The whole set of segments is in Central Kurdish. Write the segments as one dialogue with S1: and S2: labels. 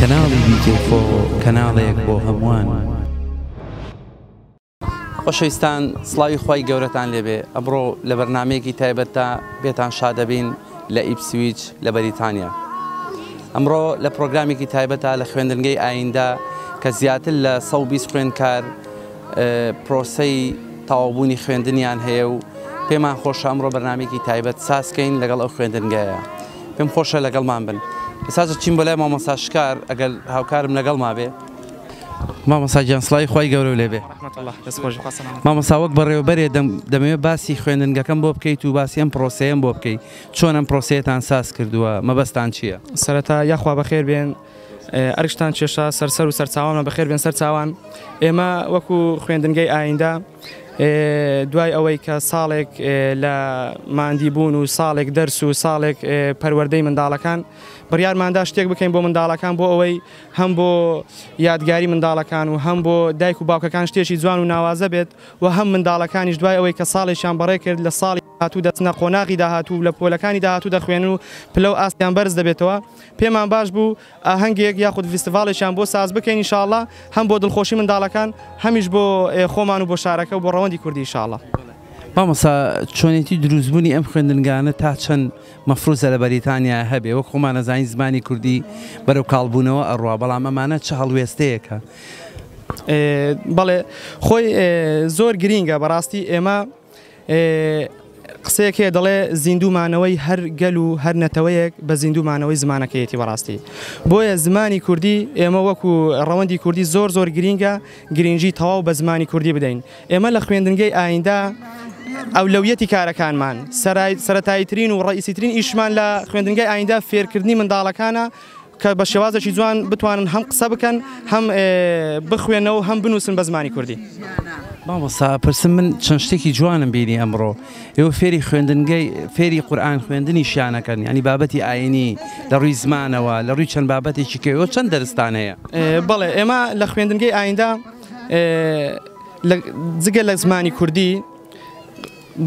S1: کەناڵی بیکێفۆ کەناڵێک بۆ هەمووان. خۆشەویستان، سڵاوی خۆی گەورەتان لێبێ. ئەمڕۆ لە بەرنامەیەکی تایبەتدا بێتان شادەبین لە ئیپسویچ لە بەریتانیا. ئەمڕۆ لە پرۆگرامێکی تایبەتە لە خوێندنگەی ئایندا کە زیاتر لە 120 خوێندکار پرۆسەی تەواوبوونی خوێندنیان هەیە و پێمان خۆشە ئەمڕۆ بەرنامێکی تایبەت سازکەین لەگەڵ ئەو خوێندنگایە. پێم خۆشە لەگەڵمان بن. ئێستا چین بۆ لای مامۆستا شکار ئەگەر هاوکارم لەگەڵما بێ. مامۆستا گیان سڵاوی خۆی گەورە لێبێ. مامۆستا وەک بەڕێوەبەرێ دەمەوێت باسی خوێندنگەکەم بۆ بکەیت و باسی ئەم پرۆسەیەم بۆ بکەیت. چۆن ئەم پرۆسەیەتان ساز کردووە؟ مەبەستان چییە؟
S2: سەرەتا یاخوا بەخێر بێن، ئەرشتان کێشە سەرسەر و سەرچاوانە بەخێر بێن سەرچاوان. ئێمە وەکو خوێندنگەی ئایندا دوای ئەوەی کە ساڵێک لە ماندی بوون و ساڵێک دەرس و ساڵێک پەروەردەی منداڵەکان بڕیارماندا شتێک بکەین بۆ منداڵەکان، بۆ ئەوەی هەم بۆ یادگاری منداڵەکان و هەم بۆ دایک و باوکەکان شتێکی جوان و ناوازە بێت و هەم منداڵەکانیش دوای ئەوەی کە ساڵێکیان بەڕێ کرد لە ساڵی داهاتوو دەچنە قۆناغی داهاتوو لە پۆلەکانی داهاتوو دەخوێنن و پلە و ئاستیان بەرز دەبێتەوە. پێمان باش بوو ئاهەنگێک یاخود فیستیڤاڵێکیان بۆ ساز بکەین ئینشاءڵڵا، هەم بۆ دڵخۆشی منداڵەکان، هەمیش بۆ خۆمان و بۆ شارەکە و بۆ ڕەوەندی کوردی ئینشاءڵڵا.
S1: مامۆستا چۆنێتی دروستبوونی ئەم خوێندنگانە تا چەند مەفروزە لە بەریتانیا هەبێ؟ وەک خۆمان نەزانین زمانی کوردی بەرەو کاڵبوونەوە ئەڕوا، بەڵام ئەمانە چه هەڵوێستەیەکە؟
S2: بەڵێ خۆی زۆر گرینگە. بەڕاستی ئێمە قسەیەک هەیە دەڵێ زیندومانەوەی هەر گەل و هەر نەتەوەیەک بە زیندومانەوەی زمانەکەیەتی. بەڕاستی بۆیە زمانی کوردی ئێمە وەکو ڕەوەندی کوردی زۆر گرینگە گرنگی تەواو بە زمانی کوردی بدەین. ئێمە لە خوێندنگەی ئایندا ئەولەویەتی کارەکانمان سەرەتاییترین و ڕئیسیترین ئیشمان لە خوێندنگەی ئایندا فێرکردنی منداڵەکانە کە بە شێوازێکی جوان بتوانن هەم قسە بکەن، هەم بخوێنەوە، هەم بنووسن بە زمانی کوردی.
S1: مامۆستا پرسم، من چەند شتێکی جوانم بینی ئەمڕۆ. ئێوە فێری خوێندنگەی فێری قورئان خوێندنی شیانەکەن، ینی بابەتی ئاینی لە ڕووی زمانەوە لە ڕووی چەند بابەتێکی کەوە چەند دەرستان هەیە؟
S2: بەڵێ ئێمە لە خوێندنگەی ئایندا جگە لە زمانی کوردی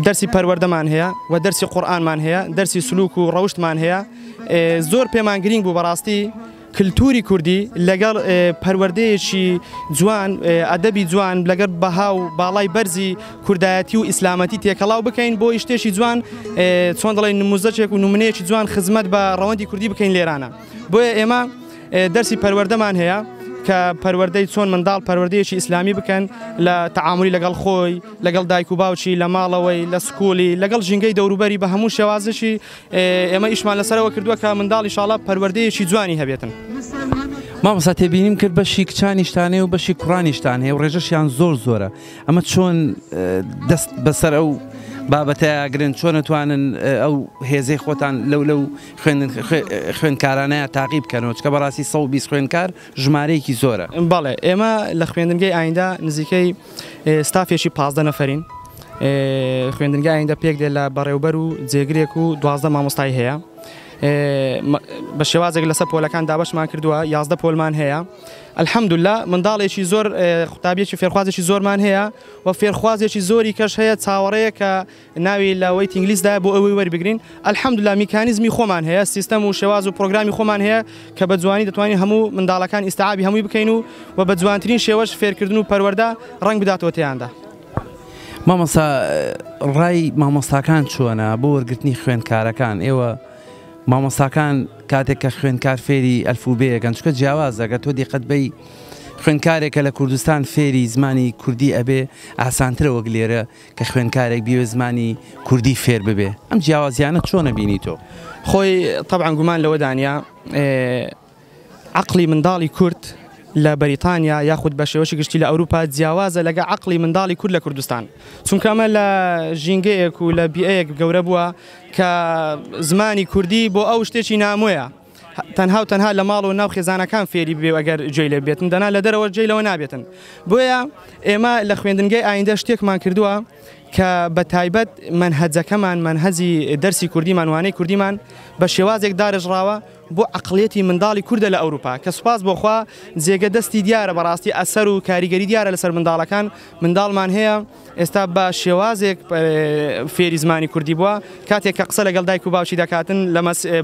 S2: دەرسی پەروەردەمان هەیە و دەرسی قورئانمان هەیە، دەرسی سلوک و ڕەوشتمان هەیە. زۆر پێمان گرنگ بوو بەڕاستی کللتوری کوردی لەگەڵ پەروەردەیەکی جوان، ئەدەبی جوان لەگەڵ بەها و باڵای بەرزی کوردایەتی و ئیسلامەتی تێکەڵاو بکەین بۆ شتێکی جوان، چۆن دەڵێن نموزەچێک و نمونەیەکی جوان خزمەت بە ڕەوەندی کوردی بکەین لێرانە. بۆیە ئێمە دەرسی پەروەردەمان هەیە کە پەروەردەی چۆن منداڵ پەروەردەیەکی ئیسلامی بکەن لە تەعاملی لەگەڵ خۆی، لەگەڵ دایک و باوکی، لە ماڵەوەی، لە سکولی، لەگەڵ ژینگەی دەوروبەری، بە هەموو شێوازشی ئێمە ئیشمان لەسەرەوە کردووە کە منداڵ ئینشاڵڵا پەروەردەیەکی جوانی هەبێتن.
S1: مامۆستا تێبینیم کرد بەشی کچانیشتان هەیە و بەشی کوڕانیشتان هەیە و ڕێژەشیان زۆرە. ئەمە چۆن دەست بەسەر ئەو بابەتەیەگرن، چۆن نتوانن ئەو هێزەی خۆتان لەو خوێندکارانەیە تاقی بکەنەوە؟ چکە بەڕاستی 120 خوێندکار ژمارەیەکی زۆرە.
S2: بەڵێ ئێمە لە خوێندنگەی ئایندا نزیکەی ستافێکی 15 نەفەرین. خوێندنگەی ئایندا پێک دێت لە بەڕێوبەر و جێگرێک و 12 مامۆستای هەیە. بە شێوازێک لەسەر پۆلەکان دابەشمان کردووە، 11 پۆلمان هەیە. ئەلحەمدولیلا منداڵێکی زۆر قوتابیەکی فێرخوازێکی زۆرمان هەیە و فێرخوازێکی زۆری کەش هەیە چاوەڕەیە کە ناوی لە وەیت ئینگلیزدا بۆ ئەوەی وەربگرین. ئەلحەمدولیلا میکانیزمی خۆمان هەیە، سیستەم و شێواز و پرۆگرامی خۆمان هەیە کە بە جوانی دەتوانین هەموو منداڵەکان ئیستیعابی هەمووی بکەین و بە جوانترین شێوەش فێرکردن و پەروەردە ڕەنگ بداتەوە تێیاندا.
S1: مامۆستا ڕای مامۆستاکان چۆنە بۆ وەرگرتنی خوێندکارەکان؟ ئێوە مامۆستاکان کاتێک کە خوێندکار فێری ئەلفوبێیەکەن، چکە جیاوازە ئەگەر تۆ دیقەت بەی خوێندکارێکە لە کوردستان فێری زمانی کوردی ئەبێ ئاسانترە وەک لێرە کە خوێندکارێک بیوێ زمانی کوردی فێر ببێ. ئەم جیاوازیانە چۆنە بینی تۆ؟
S2: خۆی طبعاً گومان لەوە دانیا عەقڵی منداڵی کورد لە بەریتانیا یاخود بە شێوەشی گشتی لە ئەوروپا جیاوازە لەگە عەقڵی منداڵی کورد لە کوردستان، چونکە ئەمە لە ژینگەیەک و لە بیئەیەک گەورە بووە کە زمانی کوردی بۆ ئەو شتێکی نامۆیە تەنها و تەنها لە ماڵ و ناو خێزانەکان فێری بێ ئەگەر جێی لێ بێتن، دەنا لە دەرەوە جێی لەوە نابێتن. بۆیە ئێمە لە خوێندنگەی ئایندا شتێکمان کردووە کە بە تایبەت منهەجەکەمان، منهەجی دەرسی کوردیمان، وانەی کوردیمان بە شێوازێک دارەژراوە بۆ عەقڵیەتی منداڵی کوردە لە ئەوروپا، کە سوپاس بۆخوا جێگە دەستی دیارە بەڕاستی ئەسەر و کاریگەری دیارە لەسەر منداڵەکان. منداڵمان هەیە ئێستا بە شێوازێک فێری زمانی کوردی بووە، کاتێک کە قسە لەگەڵ دایک و باوکی دەکاتن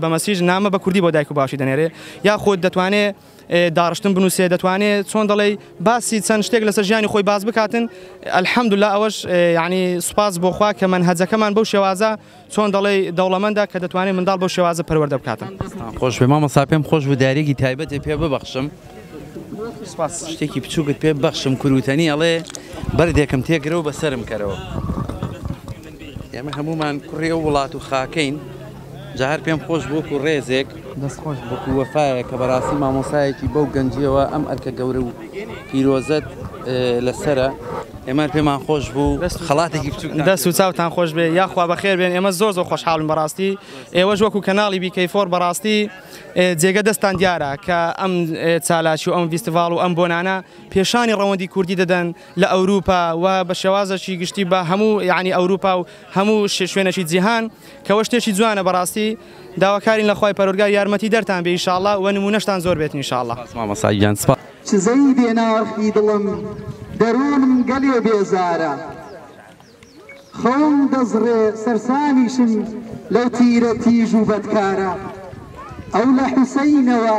S2: بە مەسیج نامە بە کوردی بۆ دایک و باوکی دەنێرێ، یاخود دەتوانێت داڕشتن بنووسێ دەتوانێت چۆن دەڵێ باسی چەند شتێک لەسەر ژیانی خۆی باز بکاتن الحەمدوللا ئەوەش یعنی سوپاس بۆ خوا کە منهەجەکەمان بەو شێوازە چۆن دەڵێ دەوڵەمەندە کە دەتوانێت منداڵ بەو شێوازە پەروەردە بکاتن.
S1: خۆش بێ مامۆستا پێم خۆش بوو دارێکی تایبەتێ پێ ببەخشم شتێکی بچووکت پێ ببەخشم کوروتەنی ئەڵێ بەردێکم تێگرە و بەسرم کەرەوە ئێمە هەمومان کوڕێ و وڵات و خاکەین جاهر پێم خۆش بوو و ڕێزێک دەستخۆش بۆ وەفایە کە بەڕاستی مامۆسایەکی بەو گەنجیەوە ئەم ئەرکە گەورە و پیرۆزەت لەسرە ئێمە پێمان خۆش بوو خەڵاتێکی بچووک
S2: دەست و چاوتان خۆش بێ یاخوا بەخێر بێن ئێمە زۆر خۆشحاڵین بەڕاستی ئێوەش وەکو کەناڵی بیکەیفۆر بەڕاستی جێگە دەستان دیارە کە ئەم چالاکی و ئەم فیستیڤاڵ و ئەم بۆنانە پێشانی ڕەوەندی کوردی دەدەن لە ئەوروپا و بە شێوازەکی گشتی بە هەموو یعنی ئەوروپا و هەموو شوێنێکی جیهان کەەوە شتێکی جوانە بەڕاستی داواکارین لە خۆی پەروەردگار یارمەتی دەرتان بێ ئینشاءڵڵا و نمونەشتان زۆر بێت ئینشاءڵڵا.
S1: مامۆستاییان سپاس.
S3: چزەی بێناخی دڵم دەروونم گەلێ بێزارە خۆم دەزڕێ سەرسامیشم لەو تیرە تیژ و بەدکارە ئەو لە حوسەینەوە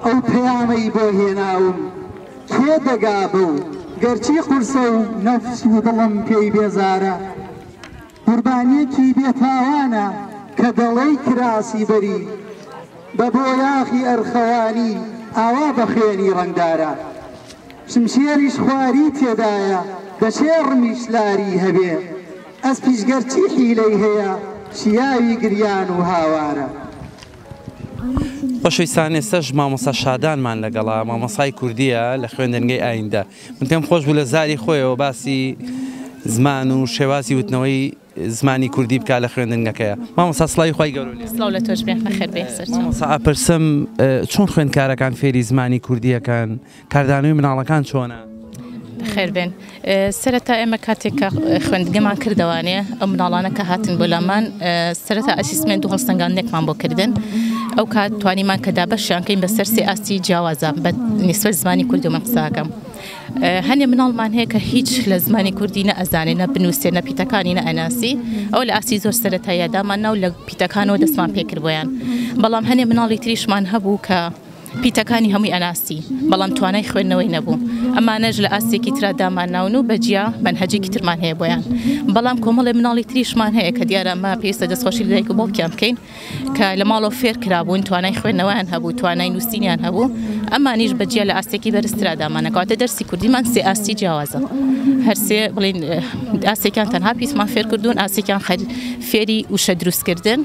S3: ئەو پەیامەی بۆ هێناوم کێ دەگا بەو گەرچی قورسە و نەفس و دڵم پێی بێزارە قوربانیەکی بێتاوانە کە دەڵێی کراسی بەری بە بۆ یاخی ئەرخەوانی ئاوا بە خوێنی ڕەنگدارە شمشێریش خواری تێدایە دەشێڕمیش لاری هەبێ ئەس پیشگەرچی حیلەی هەیە شیاوی گریان و هاوارە.
S1: خۆشەویستان ئێستاش مامۆستا شادانمان لەگەڵا مامۆسای کوردیە لە خوێندنگەی ئایندە من پێم خۆش بوو لە زاری خۆیەوە باسی زمان و شێوازی وتنەوەی زمانی کوردی بکات لە خوێندنگەکەیە. مامۆستا سڵاوی خۆی گەورە
S4: سڵاو لە تۆش بێ بەخێر بێ سەرچاو.
S1: مامۆستا ئەپرسم چۆن خوێندکارەکان فێری زمانی کوردیەکان کاردانەوەی مناڵەکان چۆنە؟
S4: بەخێر بێن سەرەتا ئێمە کاتێککە خوێندگەمان کردوانێ ئەو مناڵانە کە هاتن بۆ لامان سەرەتا ئەسیسمنت و هەڵسەنگاندێکمان بۆ کردن ئەو کات توانیمان کەدا بەشیانکەین بەسەر سێ ئاستی جیاوازە بە نیسبەت زمانی کوردی و من قساکەم. هەنێ مناڵمان هەیە کە هیچ لە زمانی کوردی نە ئەزانێ نە بنووسێ نە پیتەکانی نە ئەناسی ئەو لە ئاسی زۆر سەرەتاییدامان ناو لە پیتەکانەوە دەستمان پێکرد بۆیان بەڵام هەنێ مناڵی تریشمان هەبوو کە پیتەکانی هەمووی ئەناسی بەڵام توانای خوێندنەوەی نەبوو ئەمانەش لە ئاستێکی ترادامان ناون و بەجیا منهەجێکی ترمان هەیە بۆیان بەڵام کۆمەڵی مناڵی تریشمان هەیە کە دیارە ئەمە پێویستە دەستخۆشی لە دایک و باوکیان بکەین کە لە ماڵەوە فێر کرابوون توانای خوێندنەوەیان هەبوو توانای نووسینیان هەبوو ئەمانیش بەجیا لە ئاستێکی بەرزترادامانەکەواتە دەرسی کوردیمان سێ ئاستی جیاوازە هەرسێ بڵین ئاستێکیان تەنها پیسمان فێر کردوون ئاستێکیان فێری وشە دروستکردن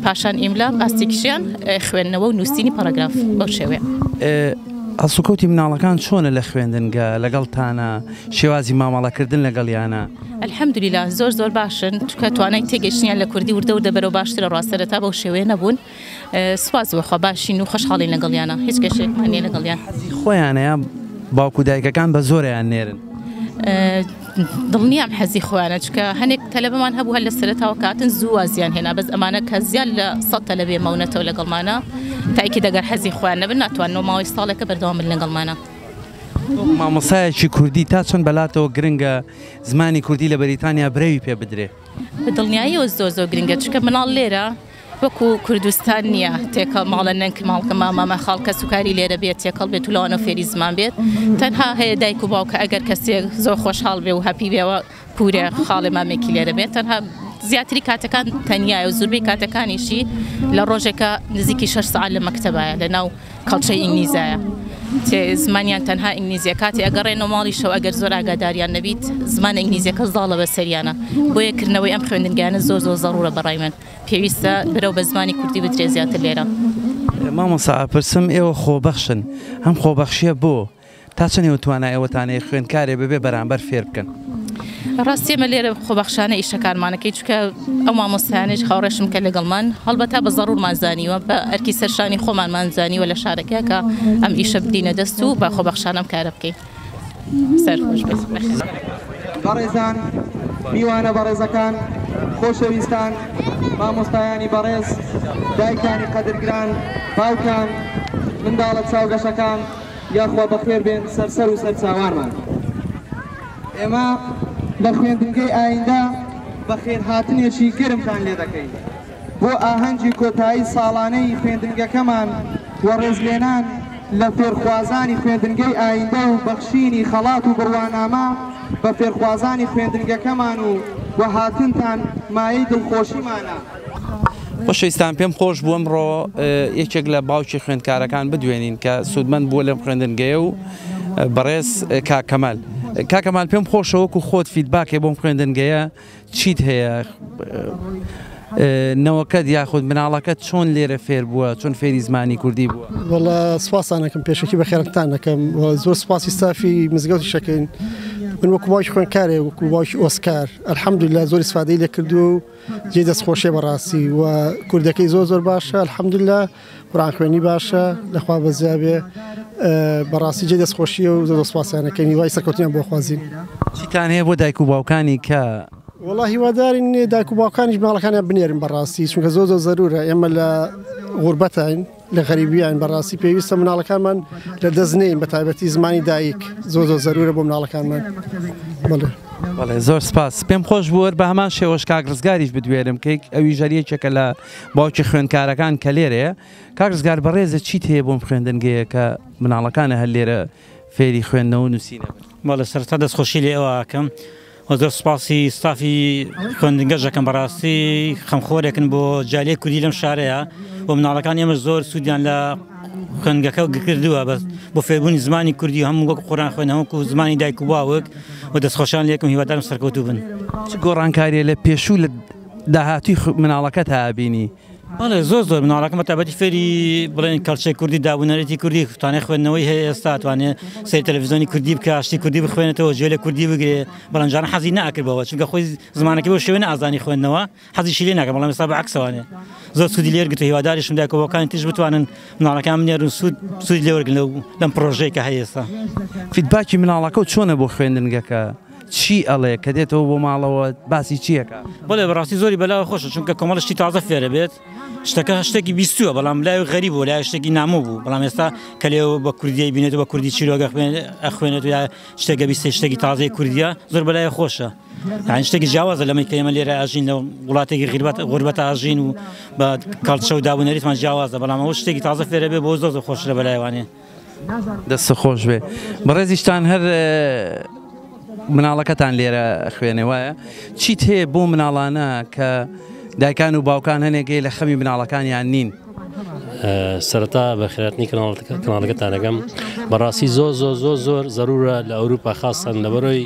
S4: پاشان ئیملا ئاستێکیشیان خوێندنەوە و نووسینی پاراگراف بەو شێوەیە.
S1: ئەسوکەوتی مناڵەکان چۆنە لە خوێندنگە لەگەڵتانە شێوازی مامەڵەکردن لەگەڵیانە؟
S4: الحەمدولیلا زۆر باشن چکە توانای تێگەشتیان لە کوردی وردە دەبەرەوە باشترە ڕاستەرەتا بەو شێوەیە نەبوون سوپاس بەخوا باشین و خۆشحاڵین لەگەڵیانە هیچ کەشێکمان نیە لەگەڵیان.
S1: خۆیانەیە باوکو دایکەکان بە زۆریان نێرن
S4: دڵنیام حەزی خۆیانە چکە هەنێک تەلەبەمان هەبوو هەر لە سەرەتاوە کاتن زوو وازیان هێنا بەس ئەمانە کە زیاد لە 100 تەلەبێ مەونەتەوە لەگەڵمانە تایکی دەگەر حەزی خۆیان نەبن ناتوانەوە ماوەی ساڵێکە بەردەوام بن لەگەڵمانە.
S1: مامۆسایەکی کوردی تا چۆن بەلاتەوە گرنگە زمانی کوردی لە بەریتانیا برەوی پێ بدرێ؟
S4: بەدڵنیاییەوە زۆر گرنگە چکە مناڵ لێرە وەکو کوردستان نییە تێکەڵ ماڵە نەنگ ماڵکە مامە خاڵکە سوکاری لێرە بێت تێکەڵ بێت و لەوانە فێری زمان بێت تەنها هەیە دایک و باوکە ئەگەر کەسێک زۆر خۆشحاڵ بێ و هەپی بێەوە پورێ خاڵێ مامێکی لێرە بێت تەنها زیاتری کاتەکان تەنیایە و زوربەی کاتەکانیشی لە ڕۆژێکە نزیکی 6 ساعت لە مەکتەبایە لەناو کەڵچەی ئینگلیزایە زمانیان تەنها ئینگلیزیە کاتی ئەگەڕێنەوە ماڵی شەو ئەگەر زۆر ئاگاداریان نەبیت زمانە ئینگلیزیەکە زاڵە بە سەریانە بۆیە کردنەوەی ئەم خوێندنگیانە زۆر زەڕورە بەڕای من پێویستە برەو بە زمانی کوردی بترێ زیاتر لێرە.
S1: مامۆستا ئەپرسم ئێوە خۆبەخشن هەم خۆبەخشیە بۆ تا چەندێوە توانای ئێوەتانەیە خوێندکارێ ببێ بەرامبەر فێر بکەن؟
S4: ڕاستی ئێمە لێرە خۆبەخشانە ئیشەکارمانەکەی چکە ئەو مامۆستایانش هاوڕێشم کە لەگەڵمان هەڵبەتا بە زەڕورمان زانیوە بە ئەرکی سەرشانی خۆمانمان زانیوە لە شارەکەیە کە ئەم ئیشە بدینە دەست و بە خۆبەخشانەم کارە بکەین. سەرخۆش بێت.
S3: بەڕێزان میوانە بەڕێزەکان خۆشەویستان مامۆستایانی بەڕێز دایکانی قەدرگران باوکان منداڵە چاوگەشەکان یاخوا بەخێر بێن سەرسەر و سەرچاوانمان ئێمە لە خوێندنگەی ئایندە بەخێر هاتنێکی گرمتان لێ دەکەین بۆ ئاهەنگی کۆتایی ساڵانەی خوێندنگەکەمان وەڕێزلێنان لە فێرخوازانی خوێندنگەی ئایندە و بەخشینی خەڵات و بڕوانامە بە فێرخوازانی خوێندنگەکەمان و وەهاتنتان مایەی دڵخۆشیمانە.
S1: خۆشەویستان پێم خۆش بوو ئەمڕۆ یەکێک لە باوکی خوێندکارەکان بدوێنین کە سوودمەند بووە لەم خوێندنگەیە و بەڕێز کاکەمال. کاکەمال پێم خۆشە وەکو خۆت فیدباکێ بۆم خوێندنگەیە چیت هەیە؟ نەوەکەت یاخود مناڵەکەت چۆن لێرە فێر بووە، چۆن فێری زمانی کوردی بووە؟
S5: وەڵا سوپاسانەکەم پێشەکی بە خێرەتان دەکەم، زۆر سوپاسی ستافی مزگەوتی شەکەین. من وەکو باوکی خوێندکارێ وەکو باوکی ئۆسکار ئەلحەمدولیلا زۆر ئیسفادەی لێ کردو و جێ دەستخۆشیە بەڕاستی و کوردەکەی زۆر باشە ئەلحەمدولیلا، قورئان خوێنی باشە لەخوا بەزیابێ بەڕاستی جێ دەستخۆشیە و زۆر سوپاسیانەکەین وای سەرکەوتنیان بۆ خوازین.
S1: چیتان هەیە بۆ دایک و باوکانی کە
S5: والله هیوادارین دایک و باوکانیش ماڵەکانیان بنێرن بەڕاستی، چونکە زۆر زەرورە ئێمە لە غوربەتین لە غەریبیان بەڕاستی پێویستە مناڵەکانمان لە دەستنێین بە تایبەتی زمانی دایک زۆر زەرورە بۆ مناڵەکانمان.
S1: بەڵێ زۆر سپاس. پێم خۆش بوو بە هەمان شێوەش کاک ڕزگاریش بدوێرم کە ئەوی ژەریەکێکە لە باوکی خوێندکارەکان کە لێرەیە. کاک ڕزگار بەڕێزە چیت هەیە بۆم خوێندنگەیە کە مناڵەکانە هەر لێرە فێری خوێندنەوە و نووسینە؟
S6: بەڵێ سەرەتا دەستخۆشی لێ ئەوە ئاکەم زۆر سپاسی ستافی خوێندنگەژەکەم بەڕاستی خەمخۆرێکن بۆ جالێ کوردی لەم شارەیە و مناڵەکان ئێمە زۆر سوودیان لە خوێندنگەکە کردووە بەس بۆ فێربوونی زمانی کوردی و هەموو وەک قورئان خوێندن وەکو زمانی دایک و باوک و دەستخۆشان لێکم هیوادارم سەرکەوتوو بن.
S1: چ گۆڕانکاریە لە پێشوو لە داهاتووی مناڵەکەت هابینی؟
S6: بەڵێ زۆر مناڵەکەم بەتایبەتی فێری بڵێن کەڵچەی کوردی دابوونەرێتی کوردی توانێت خوێندنەوەی هەیە ئێستا توانێت سەیری تەلەڤیزیۆنی کوردی بکە، شتی کوردی بخوێنێتەوە، گوێ لە کوردی بگرێ، بەڵام جاران حەزی ناکردەوە چونکە خۆی زمانەکەی بۆ شێوەیە ئازانی خوێندنەوە حەزیشی لێ ناکەم، بەڵام ئێستا بەعەکسەوانێ زۆر سوودی لێ وەرگرتووە. هیواداریشم دایک و باوکانی تریش بتوانن مناڵەکان بنێرن سوودی لێ وەرگن لەم پرۆژەیە کە هەیە ئێستا.
S1: فیدباکی مناڵەکە چۆنە بۆ خوێندنگەکە؟ چی ئەڵێ کە دێتەوە بۆ ماڵەوە باسی چیەکە؟
S6: بەڵێ بەڕاستی زۆری بەلاوە خۆشە چونکە کۆمەڵ شتی تازە فێرە بێت، شتەکە شتێکی بیستووە بەڵام لای غەریب بوو، لای شتێکی نامۆ بوو، بەڵام ئێستا کە لێ بە کوردی بینێت و بە کوردی چیرۆگە ئەخوێنێت و یا شتێکە بیستێ شتێکی تازەی کوردیە زۆر بەلای خۆشە. یعنی شتێکی جیاوازە لەمەی کە ئێمە لێرە ئاژین لە وڵاتێکی غوربەت ئاژین و بە کەڵچە و دابوونەریتمان جیاوازە، بەڵام ئەوە شتێکی تازە فێرە بێ بۆ زۆر خۆش لە بەلایوانێ.
S1: دەستە خۆش بێ. بەڕێزیشتان هەر مناڵەکەتان لێرە خوێنێ وایە چیت هەیە بۆ مناڵانە کە دایکان و باوکان هەنێکگەی لە خەمی مناڵەکانیان نین؟
S7: سەرەتا بە خێراتنی کەناڵەکەتانەکەم بەڕاستی زۆر زەرورە لە ئەوروپا خاستن لەبەرەوەی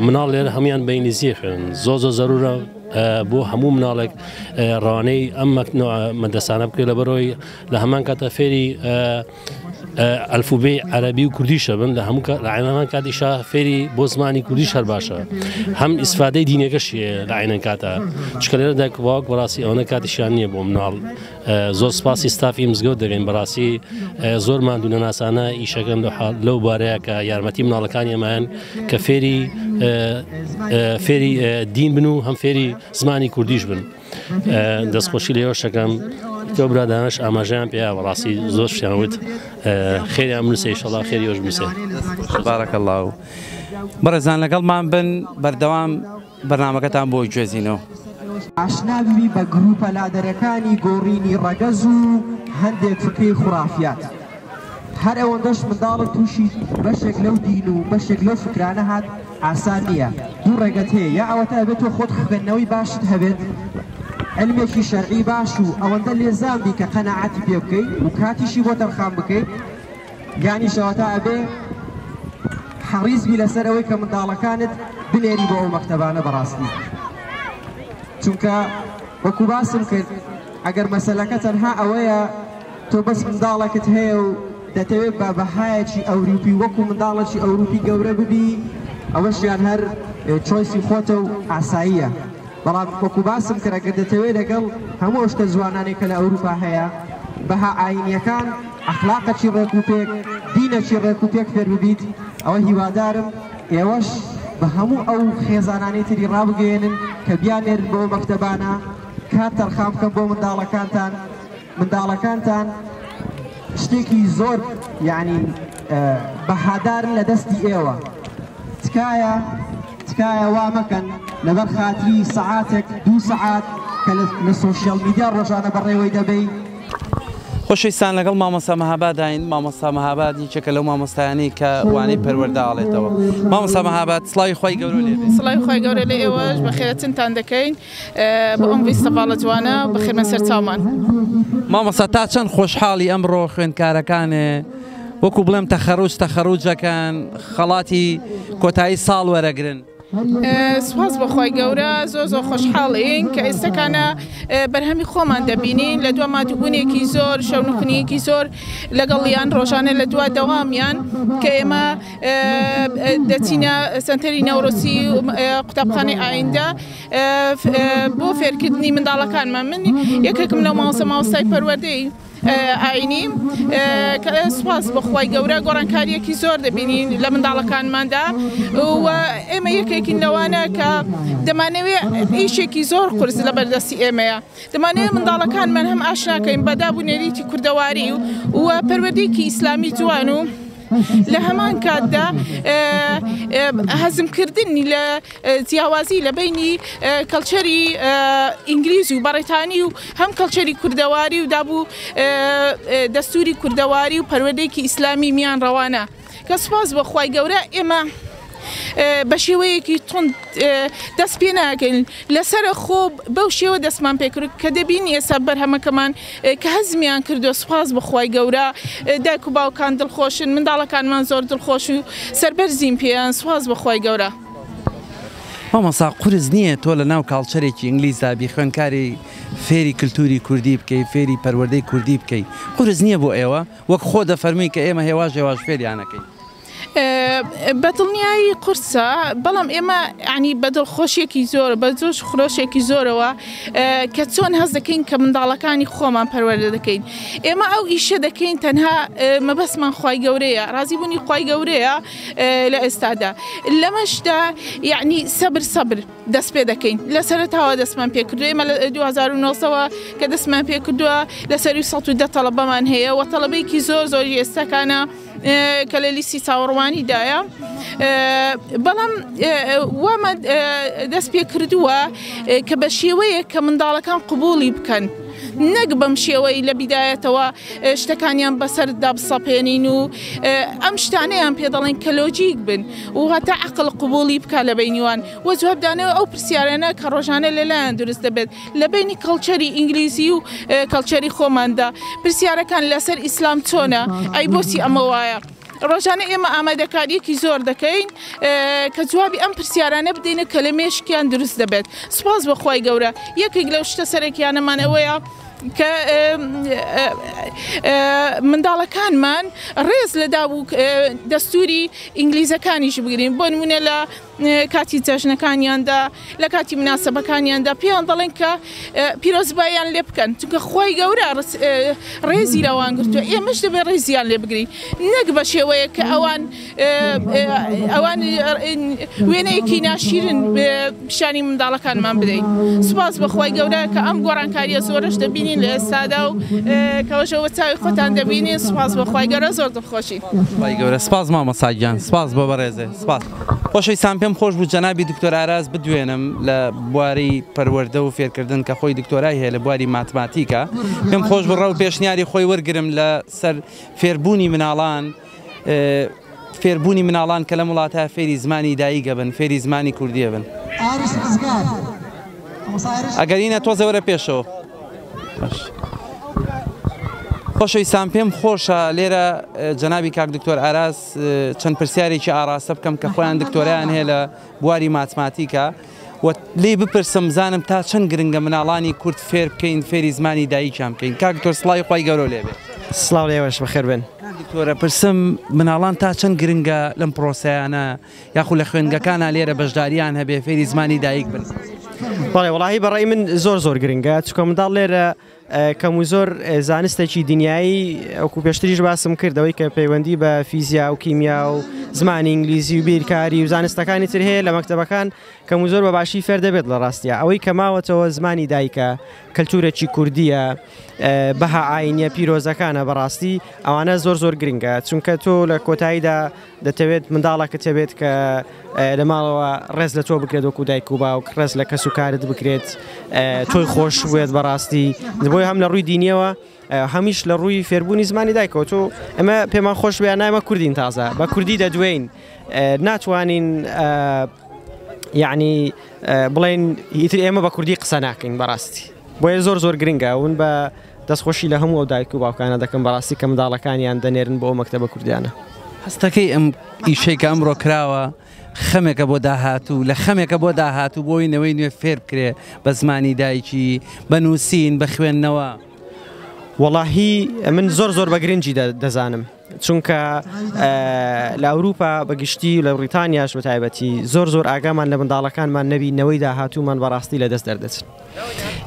S7: مناڵ لێرە هەمویان بە ئینگلیزی خوێن، زۆر زەرورە بۆ هەموو مناڵێک ڕوانەی ئەم مەدرسانە بکرێت لەبەرەوەی لە هەمان کاتە فێری ئەلفوبێ عەرەبی و کوردیشە بن لە هەمان کاتیشا فێری بۆ زمانی کوردیش هەر باشە، هەم ئیسفادەی دینەکەشی لە عینەن کاتە چکە لێرە دایک و باوک بەڕاستی ئەوەنە کاتیشیان نییە بۆ مناڵ. زۆر سپاسی ستافی مزگەوت دەگەین بەڕاستی زۆر ماندوو نەناسانە ئیشەکەن لەو بارەیە کە یارمەتی مناڵەکانی ئەمایان کە فێری دین بن و هەم فێری زمانی کوردیش بن. دەستخۆشی لێوە شەکەم تۆ برادانش ئاماژیان پێیا بەڕاستی زۆر شیانوت خێریان بنووسێ ئینشەڵڵا خێری ئەوش بنووسێ.
S1: بارەکە الله. بەڕێزان لەگەڵمان بن بەردەوام بەرنامەکەتان بۆ گوێزینەوە.
S3: ئاشناوی بە گروپە لادەرەکانی گۆڕینی ڕەگەز و هەندێک فکری خوڕافیات. هەر ئەوەندەش منداڵە تووشی بەشێک لەو دین و بەشێک لەو فکرانە هات ئاسان نییە. دوو ڕێگەت هەیە، یا ئەوەتە ئەبێت تۆ خۆت خوێندنەوەی باشت هەبێت، علمێکی شەرعی باش و ئەوەندە لێزان بی کە قەناعەتی پێ بکەیت و کاتیشی بۆ تەرخان بکەیت، یانیشەوەتە ئەبێ حەریص بی لەسەر ئەوەی کە منداڵەکانت بنێری بۆ ئەو مەکتەبانە بەڕاستی. چونکە وەکو باسم کرد ئەگەر مەسەلەکە تەنها ئەوەیە تۆ بەس منداڵێکت هەیە و دەتەوێت بە بەهایەکی ئەوروپی وەکو منداڵێکی ئەوروپی گەورە ببی، ئەوەشیان هەر چۆیسی خۆتە و ئاساییە. بەڵام وەکو باسم کرد ئەگەر دەتەوێت لەگەڵ هەموو شتە جوانانێک کە لە ئەوروپا هەیە بەها ئاینیەکان ئەخلاقەکی ڕێکوپێک دینەکی ڕێکوپێک فێر ببیت، ئەوە هیوادارم ئێوەش بە هەموو ئەو خێزانانی تری ڕابگەێنن کە بیانێرن بۆ مەکتەبانە کات تەرخان بکەن بۆ منداڵەکانتان شتێکی زۆر یعنی بەهادارن لە دەستی ئێوە. تکایە وا مەکەن لەبەر خاتری سەعاتێک 2 سەعات کە لە سۆشیال میدیا ڕۆژانە بەڕێوەی دەبەی.
S1: خۆشەویستان لەگەڵ مامۆستا مەهاباد داین. مامۆستا مەهاباد یەکێکە لەو مامۆستایانەی کە وانەی پەروەردە ئاڵێتەوە. مامۆستا مەهاباد سڵاوی خۆی گەورە لێبێ.
S8: سڵاوی خۆی گەورە لە ئێوەش بەخێرەتتان دەکەین بۆ ئەم فیستیڤالە جوانە بەخێرمە سەر چاومان.
S1: مامۆستا تا چەند خۆشحاڵی ئەمڕۆ خوێندکارەکانێ وەکو بڵێم تەخەڕوجەکان خەڵاتی کۆتایی ساڵ وەرەگرن.
S8: سپاس بەخوای گەورە زۆر خۆشحاڵین کە ئێستاکانە بەرهەمی خۆمان دەبینین لە دوای مادووبوونێکی زۆر شەونخنیەکی زۆر لەگەڵیان ڕۆژانە لە دوای دەوامیان کە ئێمە دەچینە سنتەری نەورۆسی قوتابخانەی ئایندە بۆ فێرکردنی منداڵەکانمان. من یەکێکم لەو مامۆستای پەروەردەی ئاینیم کە سپاس بەخوای گەورە گۆڕانکاریەکی زۆر دەبینین لە منداڵەکانماندا و ئێمە یەکێکین لەوانە کە دەمانەوێت ئیشێکی زۆر قورس لە بەردەستی ئێمەیە. دەمانەوێت منداڵەکانمان هەم ئاشناکەین بەدابوونێریتی کوردەواری و پەروەردەیەکی ئیسلامی جوان و لە هەمان کاتدا هەزمکردنی لە جیاوازی لە بینی کەلچەری ئینگلیزی و بەڕێتانی و هەم کەلچەری کوردەواری و دابوو دەستوری کوردەواری و پەروەردەیەکی ئیسلامی میان ڕەوانە کە سپاس بەخوای گەورە ئێمە بە شێوەیەکی تند دەست پێ ناکەین لەسەر خۆ بەو شێوە دەستمان پێکرد کە دەبین ئێستا بەرهەمەکەمان کە هەزمیان کردو. سپاس بەخوای گەورە دایک و باوکان دڵخۆشن، منداڵەکانمان زۆر دڵخۆش و سەربەرزیم پێیان. سپاس بەخوای گەورە.
S1: مامۆستا قورس نییە تۆ لە ناو کاڵچەرێکی ئینگلیزدا بی خوێندکاری فێری کللتوری کوردی بکەی، فێری پەروەردەی کوردی بکەی. قورس نییە بۆ ئێوە وەک خۆ دەفەرمی کە ئێمە هێواژ فێریانەکەین.
S8: بەدڵنیایی قورسە بەڵام ئێمە ینی بەدڵخۆشیێکی زۆر بە زۆر خۆشێکی زۆرەوە کە چۆن هەز دەکەین کە منداڵەکانی خۆمان پەروەردە دەکەین. ئێمە ئەو ئیشە دەکەین تەنها مەبەستمان خوای گەورەیە، ڕازیبوونی خوای گەورەیە لە ئێستادا. لەمەشدا یعنی سەبر دەست پێ دەکەین. لە سەرەتاوە دەستمان پێکردو. ئێمە لە 2009ەوە کە دەستمان پێکردووە لەسەری 110 تەڵەبەمان هەیە و تەڵەبەیەکی زۆری ئێستاکانە کە لە لیستی چاوەڕوانیدایە. بەڵام وامە دەست پێ کردووە کە بە شێوەیە کە منداڵەکان قبوڵی بکەن، نەک بەم شێوەی لە بیدایەتەوە شتەکانیان بەسەردا بسەپێنین و ئەم شتانەیان پێ دەڵێن کە لۆجیک بن و هەتا عەقڵ قبوڵی بکە لە بینیوان و جوابدانەوە ئەو پرسیارانە کە ڕۆژانە لەلایەن دروست دەبێت لە بینی کەڵچەری ئینگلیزی و کەڵچەری خۆماندا. پرسیارەکان لەسەر ئیسلام چۆنە؟ ئەی بۆچی ئەمە وایە؟ ڕۆژانە ئێمە ئامادەکاریەکی زۆر دەکەین کە جوابی ئەم پرسیارانە بدەینە کە لە مێشکیان دروست دەبێت. سپاس بەخوای گەورە. یەکێک لەو شتە سەرەکیانەمانەوەیە کە منداڵەکانمان ڕێز لە دابوو دەستوری ئینگلیزەکانیش بگرین. بۆ نمونە لە کاتی جەژنەکانیاندا لە کاتی مناسەبەکانیاندا پێیان دەڵێن کە پیرۆزباییان لێ بکەن چونکە خوای گەورە ڕێزی لەوان گرتووە. ئێمەش دەبێت ڕێزیان لێ بگرین، نەک بە شێوەیە کە ئەوان وێنەیەکی ناشیرن پیشانی منداڵەکانمان بدەین. سپاس بەخوای گەورە کە ئەم گۆڕانکاریە زۆرش دەبینین لە ئێستادا و کەوەشەوە چاوی خۆتان دەبینین. سپاس بەخوای گەورە زۆر دڵخۆشین.
S1: خوای گەورە سپاس مامۆستا گیان، سپاس بۆ بەڕێزێ. سپاس. خۆشەویستان پێم خۆش بوو جەنابی دکتۆر ئاراس بدوێنم لە بواری پەروەردە و فێرکردن کە خۆی دکتۆرای هەیە لە بواری ماتماتیکە. پێم خۆش بڕە و پێشنیاری خۆی وەرگرم لە سەر فێربوونی مناڵان کە لە وڵاتە فێری زمانی دایکە بن، فێری زمانی کوردیە بن. ئەگەرینە تۆزە وەرە پێشەوە. خۆشەویستان پێم خۆشە لێرە جەنابی کاک دکتۆر ئاراس چەند پرسیارێکی ئاراستە بکەم کە خۆیان دکتۆرایان هەیە لە بواری ماتماتیکە و لێ بپرسم زانم تا چەند گرنگە مناڵانی کورد فێر بکەین، فێری زمانی دایکیان بکەین. کاک دکتۆر سڵاوی خۆی گەورە لێبێ.
S2: سڵاو لێوەش بەخێر بن.
S1: دکتۆرە پرسم مناڵان تا چەند گرنگە لەم پرۆسەیانە یاخو لە خوێندگەکانە لێرە بەشداریان هەبێ فێری زمانی دایک بن؟
S2: وڵی بەڕێی من زۆر گرنگە چکە منداڵ لێرە کەم و زۆر زانستێکی دنیایی ئەوکو پێشتریش باسم کردەوەی کە پەیوەندی بە فیزیا و کیمیا و زمانی ئینگلیزی و بیرکاری و زانستەکانی تر هەیە لە مەکتەبەکان کەم و زۆر بە باشی فێر دەبێت لە ڕاستیە. ئەوەی کە ماوەتەوە زمانی دایکە، کەلتورێکی کوردیە، بەها ئاینیە پیرۆزەکانە بەڕاستی ئەوانە زۆر گرنگە چونکە تۆ لە کۆتاییدا دەتەوێت منداڵەکە تەبێت کە لە ماڵەوە ڕێز لە تۆ بکرێت وەکو دایک و باوک، ڕێز لە کەس و کارت بکرێت، تۆی خۆش بێت بەڕاستی. بۆی هەم لە ڕووی دینیەوە
S9: هەمیش لە ڕووی فێربوونی زمانی دایکەوە تۆ ئەمە پێمان خۆش بیان نایمە کوردین تازە بە کوردی دەدوێین ناتوانین یعنی بڵێن هیتر ئێمە بە کوردی قسە ناکەین بەڕاستی بۆیە زۆر گرنگە ون بە دەستخۆشی لە هەموو ئەو دایک و باوکانە دەکەم بەڕاستی کە منداڵەکانیان دەنێرن بۆ ئەو مەکتەبە کوردیانە
S1: هەستەکەی ئەم ئیشەی کە ئەمڕۆ کراوە خەمێکە بۆ داهاتوو لە خەمێکە بۆ داهاتوو بۆی نەوەی نوێ فێر بکرێ بە زمانی دایکی بە نووسین بە خوێندنەوە
S9: وەڵاهی من زۆر بە گرنگی دەزانم چونکە لە ئەوروپا بەگشتی لە بریتانیاش بە تایبەتی زۆر ئاگامان لە منداڵەکانمان نەبی نەوەی داهاتوومان بەڕاستی لە دەست دەردەچن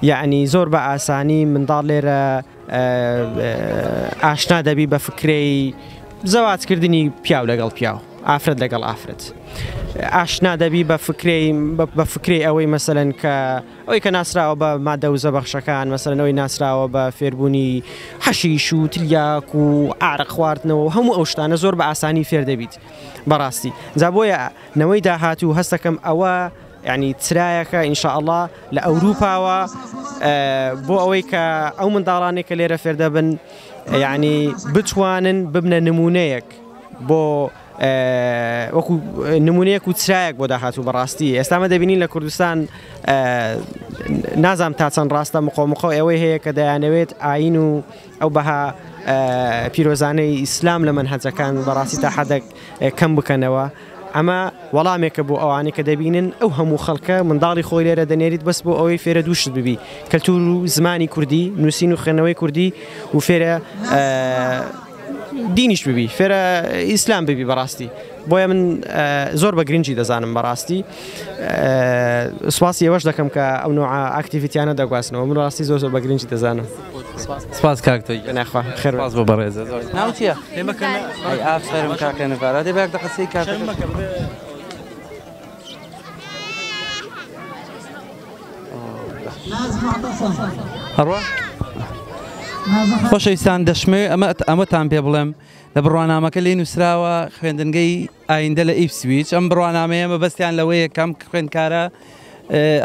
S9: یعنی زۆر بە ئاسانی منداڵ لێرە ئاشنا دەبی بە فکرەی زەواجکردنی پیاو لەگەڵ پیاو ئافرەت لەگەڵ ئافرەت ئاشنا دەبی بە فکرەی ئەوەی مەسەلەن کە ئەوەی کە ناسراوە بە مادە و زەبەخشەکان مەسەلەن ئەوەی ناسراوە بە فێربوونی حەشیش و تریاک و ئارق خواردنەوە هەموو ئەو شتانە زۆر بە ئاسانی فێر دەبیت بەڕاستی جا بۆیە نەوەی داهاتوو هەستەکەم ئەوە یعنی ترایەکە ئینشاءالله لە ئەوروپاوە بۆ ئەوەی کە ئەو منداڵانێک کە لێرە فێر دەبن یعنی بتوانن ببنە نمونەیەک بۆ وەکو نمونەیەک و چرایەک بۆ داهاتوو بەڕاستی ئێستامە دەبینین لە کوردستان نازام تا چەند ڕاستە مقۆمقۆ ئەوەی هەیە کە دەیانەوێت ئاین و ئەو بەها پیرۆزانەی ئیسلام لە منهەجەکان بەڕاستی تا حەدێک کەم بکەنەوە ئەمە وەڵامێکە بۆ ئەوانەی کە دەبینن ئەو هەموو خەڵکە منداڵی خۆی لێرە دەنێریت بەس بۆ ئەوەی فێرە دووشت ببی کەلتور و زمانی کوردی نووسین و خوێندنەوەی کوردی و فێرە دینیش ببی فێرە ئیسلام ببی بەڕاستی بۆیە من زۆر بە گرنگی دەزانم بەڕاستی سواسی ئێوەش دەکەم کە ئەو نوع ئاکتیڤیتیانە دەگواستنەوە من ڕاستی زۆر بە گرنگی دەزانم
S1: سپاس کاکتۆی
S9: ناخوا خێر
S1: بۆ بەڕێزە ناو چییە؟ ئافرم کاکە نەفارە دەبێ قسەی کاکە هەڕوا خۆشەویستان دەشمێ ئەمەتان پێ بڵێم لە بڕوانامەکە لێ نووسراوە خوێندنگەی ئایندە لە ئیپسویچ ئەم بڕوانامەیە مەبەستیان لەوەیە کەم خوێندکارە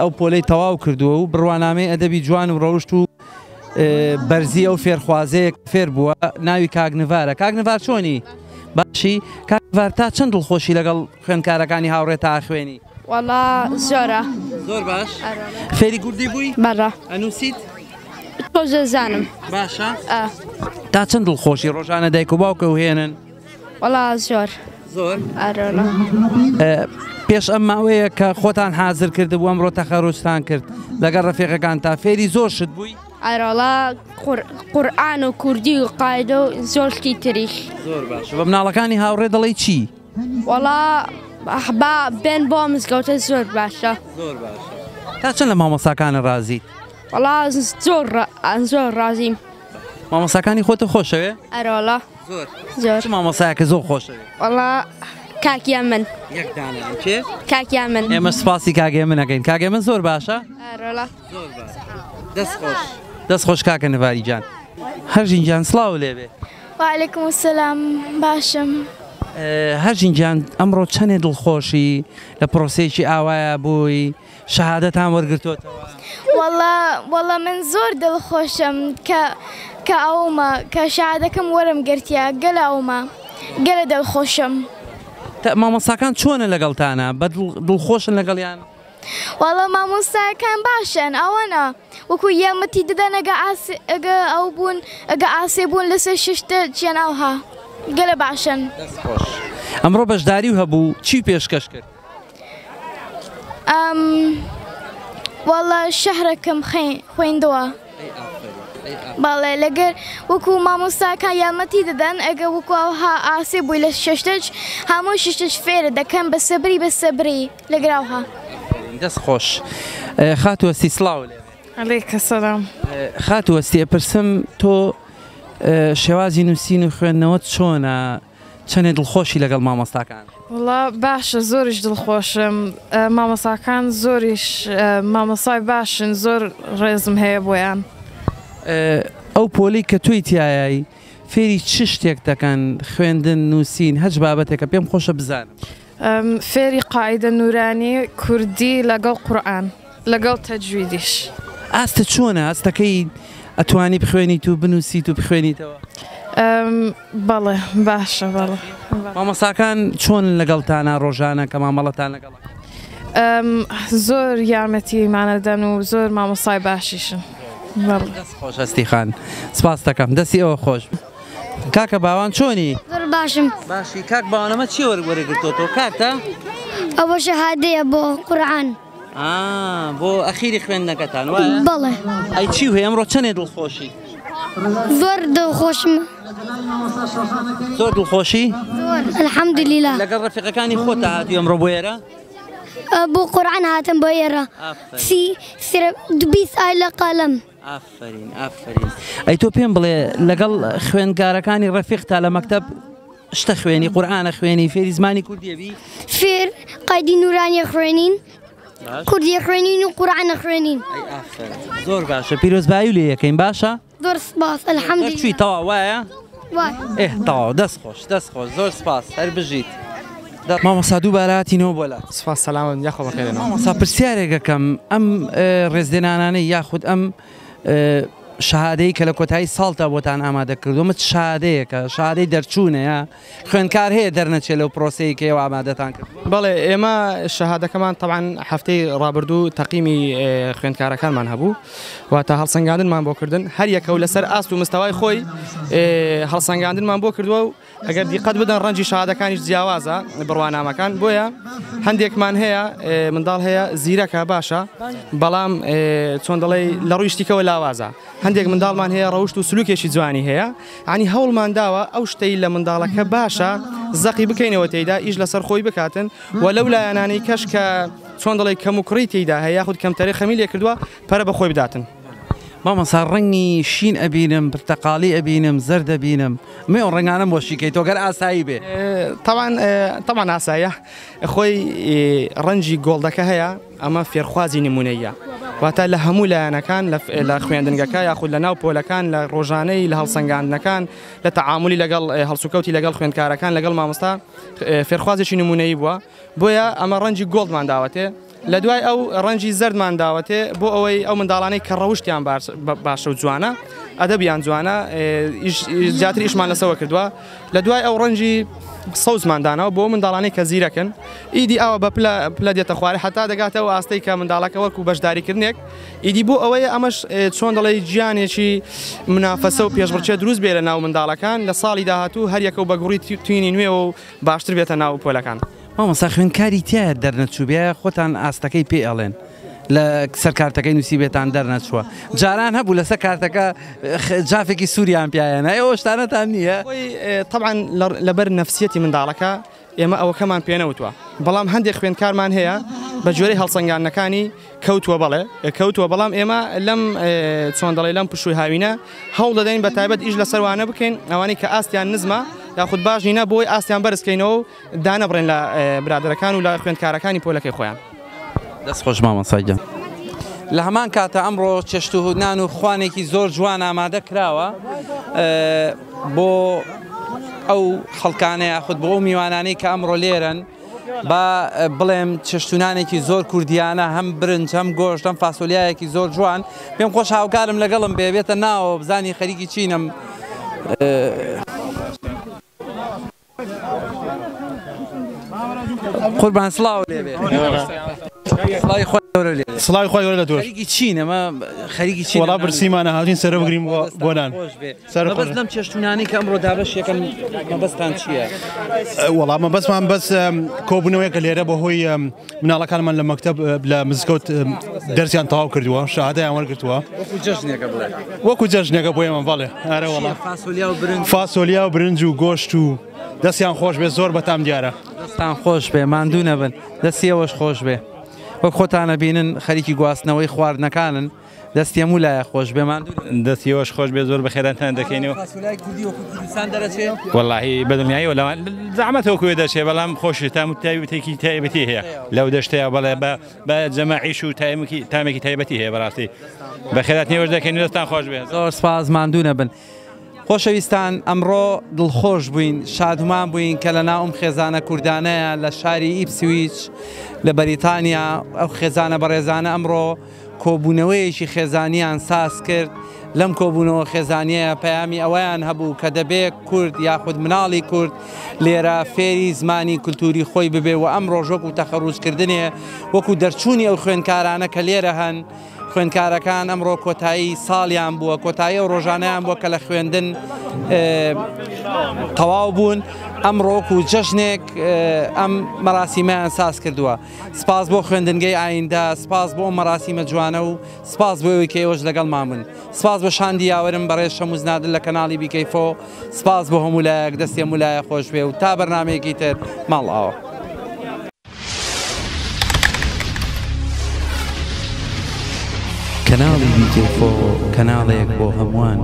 S1: ئەو پۆلەی تەواو کردووە و بڕوانامەی ئەدەبی جوان و ڕەوشت و بەرزی ئەو فێرخوازەیەک فێر بووە ناوی کاگنڤارە کاگنڤار چۆنی باشی کاگنڤار تا چەند دڵخۆشی لەگەڵ خوێندکارەکانی هاوڕێت تا خوێنی
S10: وەڵا زۆرە
S1: زۆر باش فێری کوردی بووی
S10: بەڕە
S1: ئەنووسیت
S10: تۆ دەزانم
S1: باشە تا چەند دڵخۆشی ڕۆژانە دایک و باوکە و هێنن
S10: وەڵا زۆر ئارۆڵە
S1: پێش ئەم ماوەیە کە خۆتان حازر کرد بوو ئەمڕۆ تەخەڕوجتان کرد لەگەڵ ڕەفیقەکان تا فێری زۆر شت بووی
S10: ئارۆڵا قورئان و کوردی و قایدە و زۆر شتی تریش
S1: زۆر باش بە مناڵەکانی هاوڕێ دەڵێی چی
S10: وەڵا با بێن بۆ مزگەوتە زۆر باشە
S1: زۆر باشە تا چەند لە مامۆستاکانە ڕازیت
S10: وەڵا زۆر ڕازیم
S1: مامۆستاکانی خۆتە خۆشەوێ
S10: ئەرۆڵە
S1: زۆر مامۆستایەکە زۆر خۆشەوێ
S10: وەڵا کاکیان من
S1: یەکدانیان کێ
S10: کاکیان من
S1: ئێمە سپاسی کاگێ منەکەین کاگێ من زۆر باشە
S10: ئەرۆڵە
S1: دەست خۆش کاکە نەڤاری جان هەرژین جان سڵاو لێبێ
S11: وعلیکم السلام باشم
S1: هەرژین جان ئەمڕۆ چەندێ دڵخۆشی لە پرۆسەیەکی ئاوایە بووی شەهادەتان وەرگرتوتەوە
S11: وەڵا من زۆر دڵخۆشم کە ئەومە کە شەهادەکەم وەرم گرتیا گەلە ئەومە گەلە دڵخۆشم
S1: مامۆستاکان چۆنە لەگەڵتانە بە دڵخۆشن لەگەڵیان
S11: وەڵا مامۆستاکان باشن ئەوەنە وەکو یارمەتی دەدەن ئەگە ئەو بوون ئەگە ئاسێ بوون لەسەر ششتە چیان ئەوها گەلە باشن
S1: ئەمڕۆ بەشداری و هەبوو چی پێشکەش کرد
S11: وەڵا شەهرەکەم خوێندەوە باڵێ لەگەر وەکو مامۆستاکان یارمەتی دەدەن ئەگە وەکو ئەوها ئاسێ بووی لە ششتەج هەموو ششتەج فێرە دەکەن بە سەبری لەگراوها
S1: دەست خۆش خاتوەستی سڵاو لێ
S12: عەلەیکە سەلام
S1: خاتوەستی ئەپرسم تۆ شێوازی نووسین و خوێندنەوەت چۆنە چەندێ دڵخۆشی لەگەڵ مامۆستاکان
S12: وڵا باشە زۆریش دڵخۆشم مامۆستاکان زۆریش مامۆستای باشن زۆر ڕێزم هەیە بۆیان
S1: ئەو پۆلی کە توی تایایی فێری چ شتێک دەکەن خوێندن نووسین هەچ بابەتێکە پێم خۆشە بزانم
S12: فێری قاعدە نورانی کوردی لەگەڵ قورئان لەگەڵ تەجویدیش
S1: ئاستە چۆنە ئاستەکەی ئەتوانی بخوێنیت و بنووسیت و بخوێنیتەوە؟
S12: بەڵێ باشە بەڵێ.
S1: مامۆستاکان چۆن لەگەڵتانە ڕۆژانە کە مامەڵەتان لەگەڵ؟
S12: زۆر یارمەتیمانەدەن و زۆر مامۆستای باشیشن.
S1: دەست خۆش هەستی خان، سپاس دەکەم، دەستی ئەوە خۆش. کاکە باوان چۆنی؟
S10: زۆر باشم.
S1: باشی. کاک باوانەمە چی وەرگرتۆتەوە کاکتە؟
S10: ئەوە شەهادەیە بۆ قورئان.
S1: بۆ ئەخیری خوێندنەکەتان وایە؟
S10: بەڵێ.
S1: ئەی چی هەیە ئەمڕۆ چەندێ دڵخۆشی؟
S10: زۆر دڵخۆشم.
S1: زۆر دڵخۆشی؟
S10: زۆر ئەلحەمدولیلا.
S1: لەگەڵ ڕەفیقەکانی خۆتە هاتی ئەمڕۆ بۆ ئێرە؟
S10: بۆ قورئان هاتم بۆ ئێرە. 20 ئای لە قەلەم.
S1: ئافرین ئافرین. ئەی تۆ پێم بڵێ لەگەڵ خوێندکارەکانی ڕەفیقتا لە مەکتەب شتە خوێنی، قورئانە خوێنی، فێری زمانی کوردیەبی؟
S10: فێر قایدی نورانیە خوێنین، کوردیە خوێنین و قورئانە خوێنین.
S1: زۆر باشە. پیرۆزبایی و لێ یەکەین باشە؟
S10: زۆر سپاس ئەلحەمدولیلا.
S1: چووی تەوا وایە؟
S10: وای.
S1: تەواو دەست خۆش دەست خۆش زۆر سپاس هەر بژیت. مامۆستا دووبارە هاتینەوە بۆ لات.
S2: سپاس سەلامت یاخۆ بەخێرن.
S1: مامۆستا پرسیارێکەکەم ئەم ڕێزدێنانانەی یاخود ئەم شەهادەی کە لە کۆتایی ساڵتە بۆتان ئامادە کردومت شادەیەکە شادەی دەرچوونەیە خوێنکار هەیە دەرنەچێت لەو پرۆسەیە کە ئێوە ئامادەتان کرد؟
S2: بەڵێ ئێمە شەهادەکەمان تەبعاً هەفتەی ڕابردوو تەقیمی خوێندکارەکانمان هەبوو واتە هەڵسەنگاندنمان بۆ کردن هەر یەکە و لەسەر ئاست و مستەوای خۆی هەڵسەنگاندنمان بۆ کردووە و ئەگەر دیقەت بدەن ڕەنجی شەهادەکانیش جیاوازە بڕوانامەکان بۆیە هەندێکمان هەیە منداڵ هەیە زیرەکە باشە بەڵام چۆن دەڵێ لە ڕووی شتێکەوە لاوازە هەندێک منداڵمان هەیە ڕەوشت و سلوکێکی جوانی هەیە عنی هەوڵمان داوە ئەو شتەی لە منداڵەکە باشە زەقی بکەینەوە تێیدا ئیش لەسەر خۆی بکاتن و لەو لایەنانەی کەش کە چۆن دەڵێ کەم و کوڕی تێیدا هەیە یاخود کەمتەرێ خەمی لێ کردووە پەرە بە خۆی بداتن.
S1: مامۆستا ڕەنگی شین ئەبینم پرتەقاڵی ئەبینم زەرد دەبینم مێ ئەو ڕنگانم بۆ شیکەیت تۆگەر ئاسایی بێ
S2: تەوان ئاسایە خۆی ڕەنجی گۆڵدەکە هەیە ئەمە فێرخوازی نمونەیە واتە لە هەموو لایەنەکان لە خوێندنگەکە یاخود لە ناو پۆلەکان لە ڕۆژانەی لە هەڵسەنگاندنەکان لە تەعاملی لەگەڵ هەڵسوکەوتی لەگەڵ خوێندکارەکان لەگەڵ مامۆستا فێرخوازێکی نمونەیی بووە بۆیە ئەمە ڕەنجی گۆڵدمان داوەتێ لە دوای ئەو ڕەنجی زەردمان داوەتێ بۆ ئەوەی ئەو منداڵانەی کە ڕەوشتیان باشە و جوانە ئەدەبیان جوانە زیاتر ئیشمان لەسەوە کردووە لە دوای ئەو ڕەنجی سەوزماندانەوە بۆ منداڵانەی کە زیرەکەن ئیدی ئەوە بە پلە دێتە خوارێ حتا دەگاتەوە ئاستەی کە منداڵەکە وەرک و بەشداریکردنێک ئیدی بۆ ئەوەیە ئەمەش چۆن دەڵێ گیانێکی منافەسە و پێشبڕچێ دروست بێ لە ناو منداڵەکان لە ساڵی داهاتوو هەر یەکە و بەگوڕی توینی نوێ و باشتر بێتە ناو پۆلەکان.
S1: مامۆستا خوێندکاری تایە دەرنەچوو بێ خۆتان ئاستەکەی پێ ئەڵێن لە سەر کارتەکەی نووسی بێتان دەرنەچووە جاران هەبوو لەسەر کارتەکە جافێکی سووریان پیاەنە ئەوە شتانەتان نییە
S2: طبعاً لەبەر نەفسیەتی منداڵەکە ئێمە ئەوەکەمان پێنەوتوە بەڵام هەندێک خوێندکارمان هەیە بە جۆرەی هەڵسەنگاندنەکانی کەوتووە بەڵام ئێمە لەم چۆن دەڵێ لەم پشووی هاوینە هەوڵ دەدەین بە تایبەت ئیش لەسەروانە بکەین ئەوانەی کە ئاستیان نزمە یاخود باش نینە بۆی ئاستیان بەرزکەینەوە و دانەبڕێن لە برادەرەکان و لە خوێندکارەکانی پۆلەکەی خۆیان.
S1: دەست خۆش مامۆستاگیان. لە هەمان کاتە ئەمڕۆ چێشت و نان و خوانێکی زۆر جوان ئامادە کراوە بۆ ئەو خەڵکانەیە خودت بۆ ئەو میوانانەی کە ئەمڕۆ لێرن با بڵێم چێشتونانێکی زۆر کوردیانە هەم برنج هەم گۆشت هەم فاسۆلیایەکی زۆر جوان پێم خۆش هاوکارم لەگەڵم بێتە ناوە بزانی خەریکی چینم. قوربان سڵاو لێبێ
S13: سڵاوی خۆی گەورە لە تۆش
S1: خەریکی چینەمە خەریکی چین
S13: وەڵا برسیمانە هاتین سەرە بگرین بۆلان
S1: بەس لەم چێشتونانی کە ئەمڕۆ دابەش یەکەم مەبەستان چییە؟
S13: وەڵا مەبەستمان بەس کۆبوونەوەیەکە لێرە بە هۆی مناڵەکانمان لە مەکتەب لە مزگەوت دەرسیان تەواو کردووە شەهادەیان وەرگرتووە وەکو جەژنێکە بۆ ئێمە بەڵێ ئارە وەڵا فاسۆلیا و برنج و گۆشت و دەستیان خۆش بێ زۆر بەتام دیارە
S1: دەستان خۆش بێ ماندوو نەبن دەستیەوەش خۆش بێ وەک خۆتانە بینن خەریکی گواستنەوەی خواردنەکانن دەستی هەموو لایە خۆش بێ ماندوو
S14: دەستیەوەش خۆش بێ زۆر بەخێرانتان دەکەینەوە وەڵاهی بەدڵنیاییەوە لەوان زەحمەتەوە کوێ دەچێ بەڵام خۆشی تایبەتێکی تایبەتی هەیە لەو دەشتەیە بەڵێ بە جەماعیش و تامێکی تایبەتی هەیە بەڕاستی بەخێراتنیەوەش دەکەین دەستان خۆش بێ
S1: زۆر سپاس ماندوو نەبن. خۆشەویستان ئەمڕۆ دڵخۆش بووین شادومان بووین کە لە ناوم خێزانە کوردانەیە لە شاری ئیپسویچ لە بەریتانیا ئەو خێزانە بەڕێزانە ئەمڕۆ کۆبوونەوەیەکی خێزانیان ساز کرد لەم کۆبوونەوە خێزانیە پەیامی ئەویان هەبوو کە دەبێت کورد یاخود مناڵی کورد لێرە فێری زمانی کولتوری خۆی ببێ و ئەم ڕۆژۆک و تەخەڕوجکردنێ وەکو دەرچوونی ئەو خوێندکارانە کە لێرە هەن خوێندکارەکان ئەمڕۆ کۆتایی ساڵیان بووە کۆتایی و ڕۆژانەیان بووە کە لە خوێندن تەواو بوون ئەمڕۆک و جەژنێک ئەم مەراسیمەیان ساز کردووە سپاس بۆ خوێندنگەی ئایندە سپاس بۆ مەراسیمە جوانە و سپاس بۆ ئەوەی کە ئێوەش لەگەڵمان بن سپاس بە شاندی یاوەرم بەڕێز شەموز نادل لە کەناڵی بیکەیفۆ سپاس بۆ هەموو لایەک دەستی هەموو لایە خۆش بێ و تا بەرنامەیەکی تر ماڵ ئاوە
S15: کەناڵی بیکەیفۆ کەناڵێک بۆ هەمووان